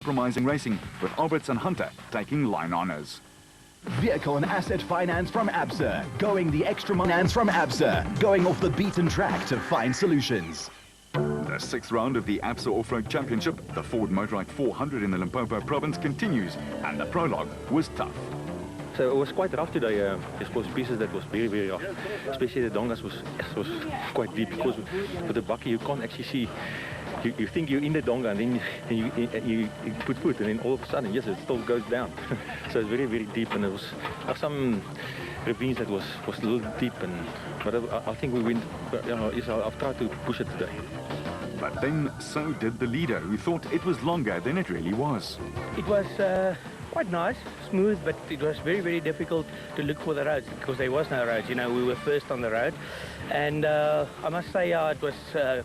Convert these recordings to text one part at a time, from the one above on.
uncompromising racing, with Alberts and Hunter taking line honours. Vehicle and asset finance from ABSA. Going the extra finance from ABSA. Going off the beaten track to find solutions. The sixth round of the ABSA Off-Road Championship, the Ford Motorrad 400 in the Limpopo province, continues, and the prologue was tough. So it was quite rough today. There's was pieces that was very, very rough. Especially the dongas was quite deep, because with the bakkie you can't actually see. You think you're in the donga, and then you put foot, and then all of a sudden, yes, it still goes down. So it's very, very deep, and there was some ravines that was a little deep, but I think we went. I've tried to push it today. But then so did the leader, who thought it was longer than it really was. It was quite nice, smooth, but it was very, very difficult to look for the roads, because there was no roads. You know, we were first on the road, and I must say it was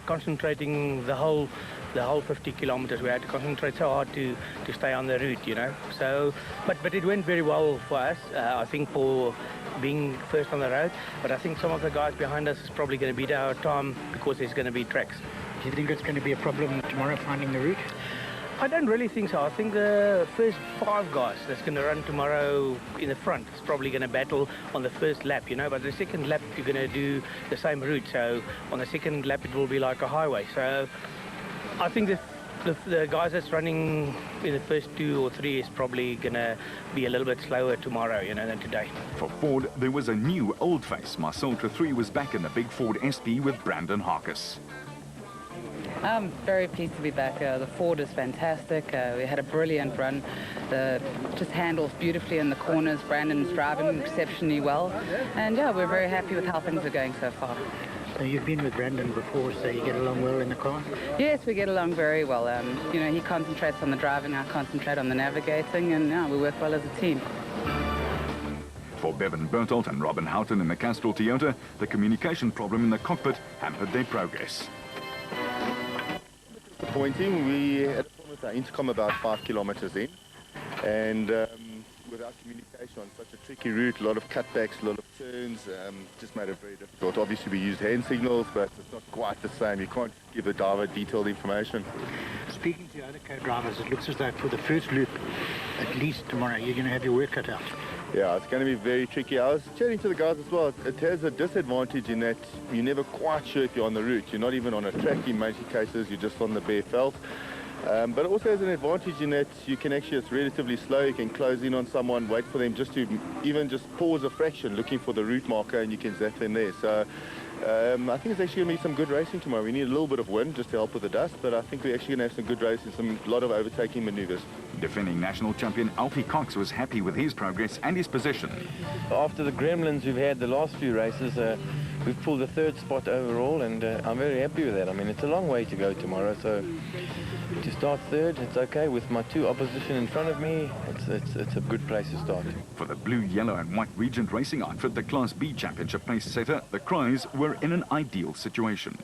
concentrating the whole 50 kilometers. We had to concentrate so hard to stay on the route, you know. So, but it went very well for us, I think, for being first on the road. But I think some of the guys behind us is probably going to beat our time, because there's going to be tracks. Do you think it's going to be a problem tomorrow finding the route? I don't really think so. I think the first 5 guys that's going to run tomorrow in the front is probably going to battle on the first lap, you know, but the second lap you're going to do the same route. So on the second lap it will be like a highway. So I think the guys that's running in the first 2 or 3 is probably going to be a little bit slower tomorrow, you know, than today. For Ford, there was a new old face. Marcel Trethry was back in the big Ford SP with Brandon Harkis. I'm very pleased to be back. The Ford is fantastic. We had a brilliant run. Just handles beautifully in the corners. Brandon's driving exceptionally well. And yeah, we're very happy with how things are going so far. So you've been with Brandon before, so you get along well in the car? Yes, we get along very well. You know, he concentrates on the driving, I concentrate on the navigating, and yeah, we work well as a team. For Bevan Bertolt and Robin Houghton in the Castrol Toyota, the communication problem in the cockpit hampered their progress. Disappointing. We had a problem with our intercom about 5 kilometers in, and without communication on such a tricky route, a lot of cutbacks, a lot of turns, just made it very difficult. Obviously we used hand signals, but it's not quite the same. You can't give the driver detailed information. Speaking to other co-drivers, it looks as though for the first loop, at least tomorrow, you're going to have your work cut out. Yeah, it's going to be very tricky. I was chatting to the guys as well. It has a disadvantage in that you're never quite sure if you're on the route. You're not even on a track in most cases, you're just on the bare felt. But it also has an advantage in that you can actually, it's relatively slow, you can close in on someone, wait for them just to even just pause a fraction looking for the route marker, and you can zap them there. So I think it's actually going to be some good racing tomorrow. We need a little bit of wind just to help with the dust, but I think we're actually going to have some good racing, a lot of overtaking maneuvers. Defending national champion Alfie Cox was happy with his progress and his position. After the gremlins we've had the last few races, we've pulled the 3rd spot overall, and I'm very happy with that. I mean, it's a long way to go tomorrow, so to start 3rd, it's okay. With my 2 opposition in front of me, it's a good place to start. For the blue, yellow and white Regent Racing outfit, the Class B Championship pace setter, the Cries were in an ideal situation.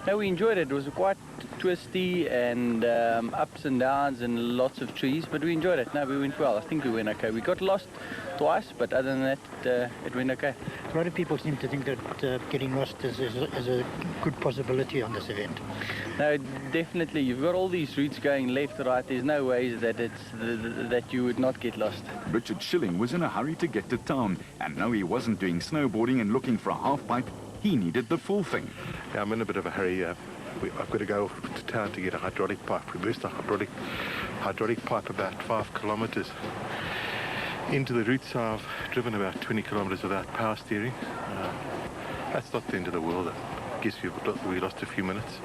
No, we enjoyed it. It was quite twisty and ups and downs and lots of trees, but we enjoyed it. No, we went well. I think we went okay. We got lost twice, but other than that, it went okay. A lot of people seem to think that getting lost is a good possibility on this event. No, definitely. You've got all these routes going left, right. There's no ways that that you would not get lost. Richard Schilling was in a hurry to get to town, and no, he wasn't doing snowboarding and looking for a half pipe. He needed the full thing. Yeah, I'm in a bit of a hurry. I've got to go to town to get a hydraulic pipe. Reverse the hydraulic pipe about 5 kilometers into the route, so I've driven about 20 kilometers without power steering. That's not the end of the world. I guess we lost a few minutes.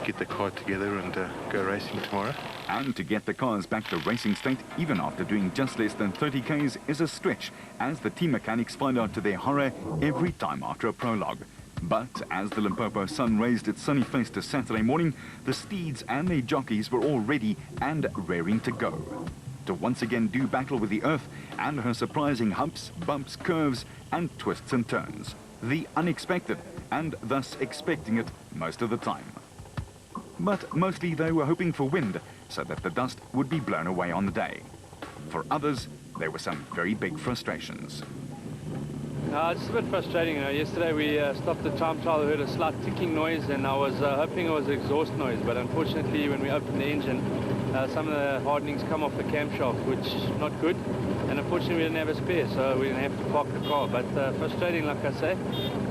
Get the car together and go racing tomorrow. And to get the cars back to racing state, even after doing just less than 30 Ks, is a stretch, as the team mechanics find out to their horror every time after a prologue. But as the Limpopo sun raised its sunny face to Saturday morning, the steeds and their jockeys were all ready and raring to go, to once again do battle with the earth and her surprising humps, bumps, curves and twists and turns. The unexpected, and thus expecting it most of the time. But mostly they were hoping for wind, so that the dust would be blown away on the day. For others, there were some very big frustrations. It's a bit frustrating. Yesterday we stopped the time trial, we heard a slight ticking noise, and I was hoping it was exhaust noise, but unfortunately when we opened the engine, some of the hardenings come off the camshaft, which is not good. And unfortunately, we didn't have a spare, so we didn't have to park the car. But frustrating, like I say.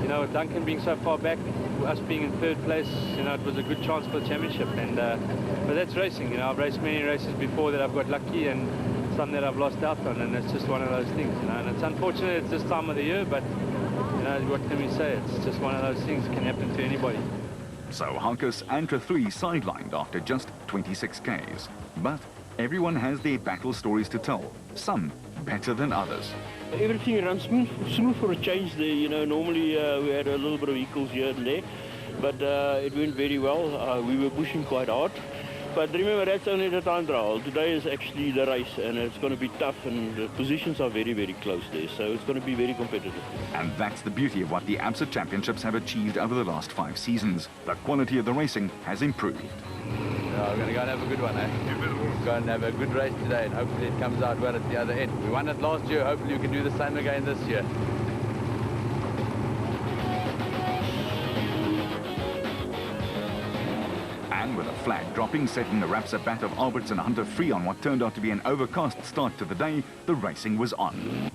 You know, with Duncan being so far back, us being in third place, you know, it was a good chance for the championship. And but that's racing. You know, I've raced many races before that I've got lucky, and some that I've lost out on, and it's just one of those things. You know, and it's unfortunate it's this time of the year, but you know, what can we say? It's just one of those things that can happen to anybody. So Harkus and 3 sidelined after just 26 Ks. But everyone has their battle stories to tell, some better than others. Everything runs smooth for a change there. You know, normally we had a little bit of vehicles here and there, but it went very well. We were pushing quite hard. But remember, that's only the time trial. Today is actually the race, and it's going to be tough, and the positions are very, very close there, so it's going to be very competitive. And that's the beauty of what the ABSA Championships have achieved over the last 5 seasons. The quality of the racing has improved. We're going to go and have a good one, eh? Go and have a good race today, and hopefully it comes out well at the other end. We won it last year, hopefully we can do the same again this year. And with a flag dropping, setting the Rapsa bat of Alberts and Hunter free on what turned out to be an overcast start to the day, the racing was on.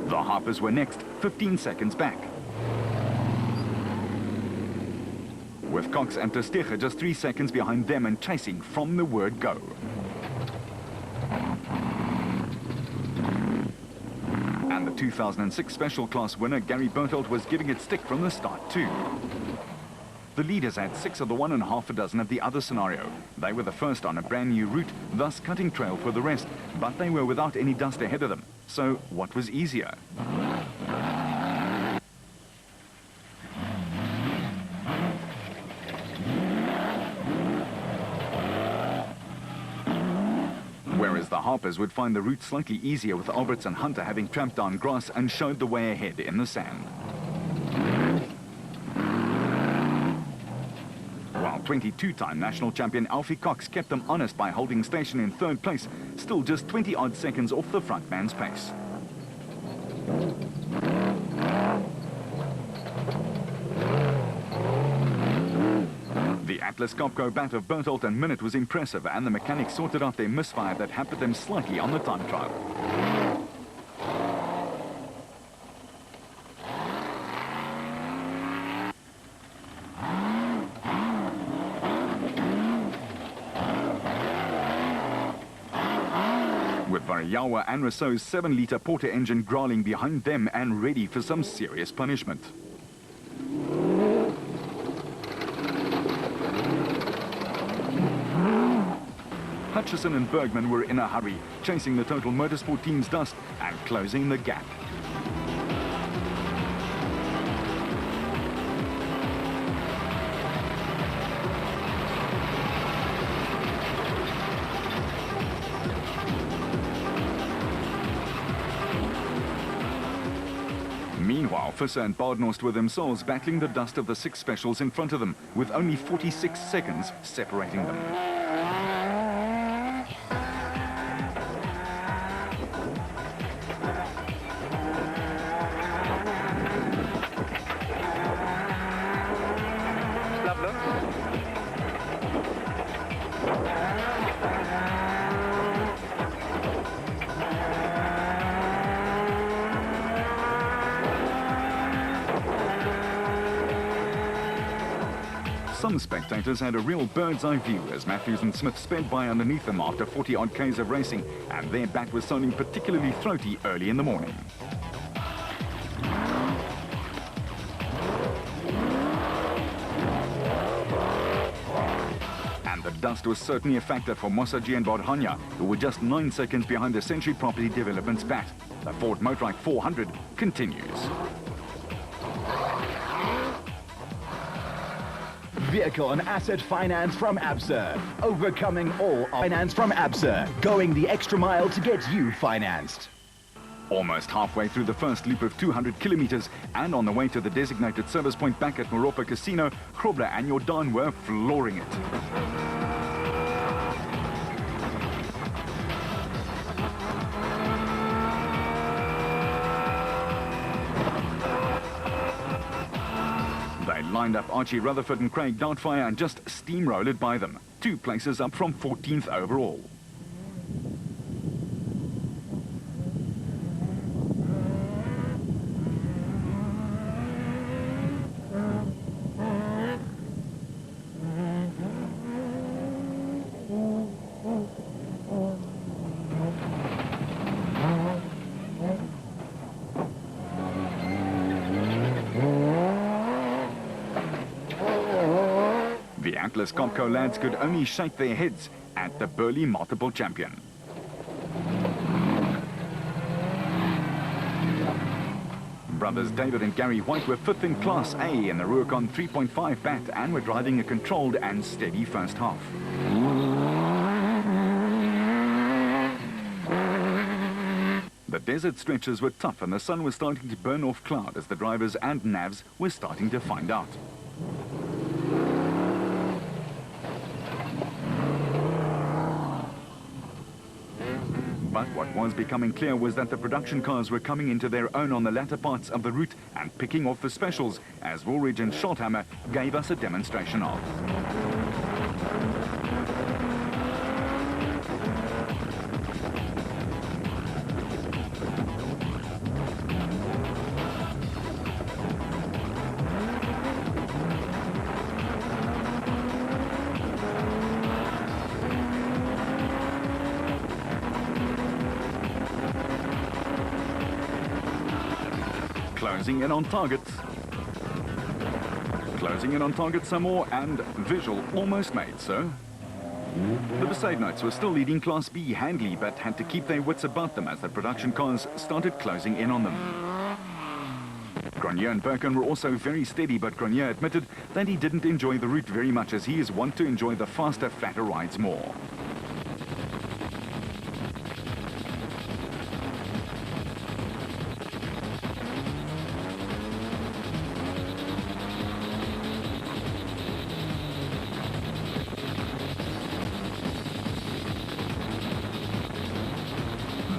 The Harpers were next, 15 seconds back. With Cox and Tersteger just 3 seconds behind them and chasing from the word go. And the 2006 Special Class winner, Gary Berthold, was giving it stick from the start too. The leaders had 6 of the 1 and half a dozen of the other scenario. They were the first on a brand new route, thus cutting trail for the rest, but they were without any dust ahead of them. So what was easier? Whereas the Harpers would find the route slightly easier, with Alberts and Hunter having tramped down grass and showed the way ahead in the sand. While 22-time national champion Alfie Cox kept them honest by holding station in 3rd place, still just 20-odd seconds off the front man's pace. The Atlas Copco bat of Berthold and Minute was impressive, and the mechanics sorted out their misfire that hampered them slightly on the time trial. With Variawa and Rousseau's 7-litre Porter engine growling behind them and ready for some serious punishment. Hutchison and Bergman were in a hurry, chasing the Total Motorsport team's dust and closing the gap. Meanwhile, Visser and Badenhorst were themselves battling the dust of the 6 specials in front of them, with only 46 seconds separating them. Some spectators had a real bird's-eye view as Matthews and Smith sped by underneath them after 40-odd Ks of racing, and their bat was sounding particularly throaty early in the morning. And the dust was certainly a factor for Mossaji and Bodhanya, who were just 9 seconds behind the Century Property Development's bat. The Ford Motorrike 400 continues. Vehicle and asset finance from ABSA. Overcoming all finance from ABSA. Going the extra mile to get you financed. Almost halfway through the first loop of 200 kilometers and on the way to the designated service point back at Moropa Casino, Krobler and Jordan were flooring it. They lined up Archie Rutherford and Craig Doubtfire and just steamrolled it by them. 2 places up from 14th overall. The Atlas Copco lads could only shake their heads at the burly multiple champion. Brothers David and Gary White were 5th in Class A in the Rubicon 3.5 bat and were driving a controlled and steady first half. The desert stretches were tough and the sun was starting to burn off cloud as the drivers and navs were starting to find out. But what was becoming clear was that the production cars were coming into their own on the latter parts of the route and picking off the specials, as Woolridge and Schothammer gave us a demonstration of. Closing in on target. Closing in on target some more, and visual almost made, so. The Besaidnotes were still leading Class B handily, but had to keep their wits about them as the production cars started closing in on them. Grenier and Birkin were also very steady, but Grenier admitted that he didn't enjoy the route very much as he is wont to enjoy the faster, flatter rides more.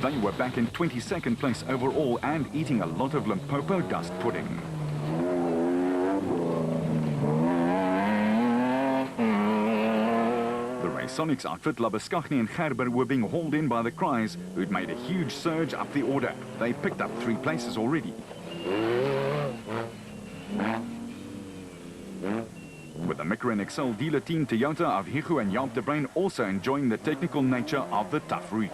They were back in 22nd place overall and eating a lot of Limpopo dust pudding. The Raysonics outfit, Labuschagne and Gerber, were being hauled in by the Cries, who'd made a huge surge up the order. They picked up 3 places already. With the Micra and Excel dealer team Toyota of Hichu and Jaap de Bruin also enjoying the technical nature of the tough route.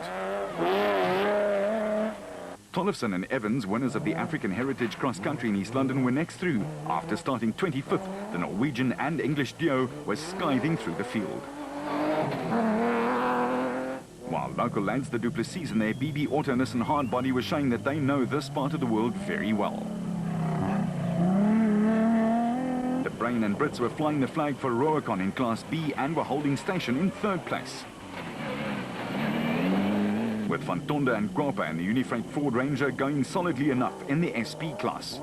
Tollefson and Evans, winners of the African Heritage Cross Country in East London, were next through. After starting 25th, the Norwegian and English duo was skiving through the field. While local lads, the Duplessis and their BB Auto Nissan hardbody, were showing that they know this part of the world very well. De Bruin and Brits were flying the flag for Rubicon in Class B and were holding station in 3rd place. With Van Tonde and Guapa and the Unifreight Ford Ranger going solidly enough in the SP class.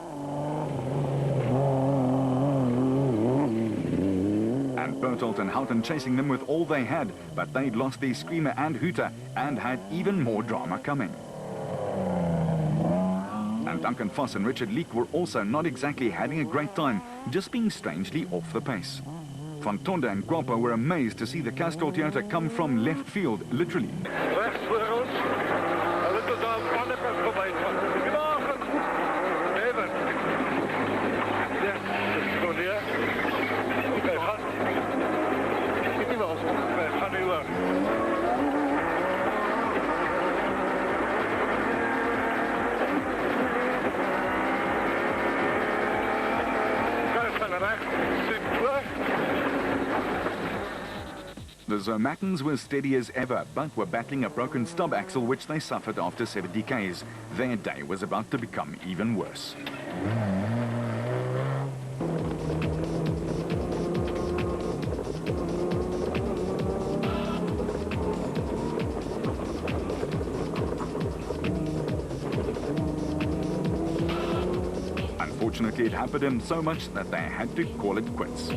And Bertolt and Houghton chasing them with all they had, but they'd lost their screamer and hooter and had even more drama coming. And Duncan Foss and Richard Leek were also not exactly having a great time, just being strangely off the pace. Van Tonde and Guapa were amazed to see the Castrol Toyota come from left field, literally. The Zermattens were steady as ever, but were battling a broken stub axle which they suffered after 70 Ks. Their day was about to become even worse. Unfortunately, it hampered him so much that they had to call it quits.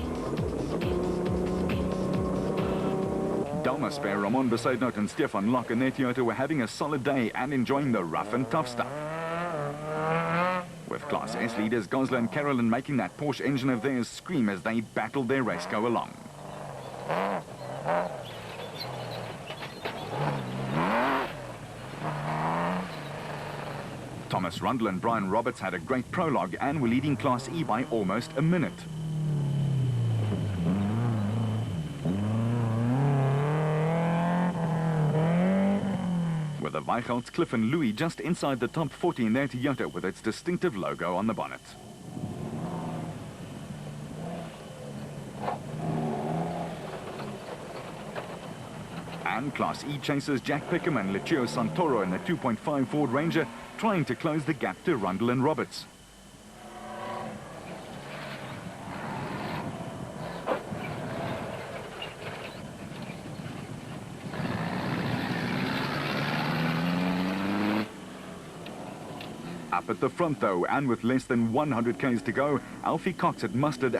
Dalmas pair Ramon Besaidnout and Stefan Locke and their Toyota were having a solid day and enjoying the rough and tough stuff. With Class S leaders Gosler and Carolyn making that Porsche engine of theirs scream as they battled their race go along. Thomas Rundle and Brian Roberts had a great prologue and were leading Class E by almost a minute. With the Weichelts, Cliff and Louis just inside the top 40 in their Toyota with its distinctive logo on the bonnet. And Class E chasers Jack Pickham and Lucio Santoro in the 2.5 Ford Ranger trying to close the gap to Rundle and Roberts. Up at the front though, and with less than 100 k's to go, Alfie Cox had mustered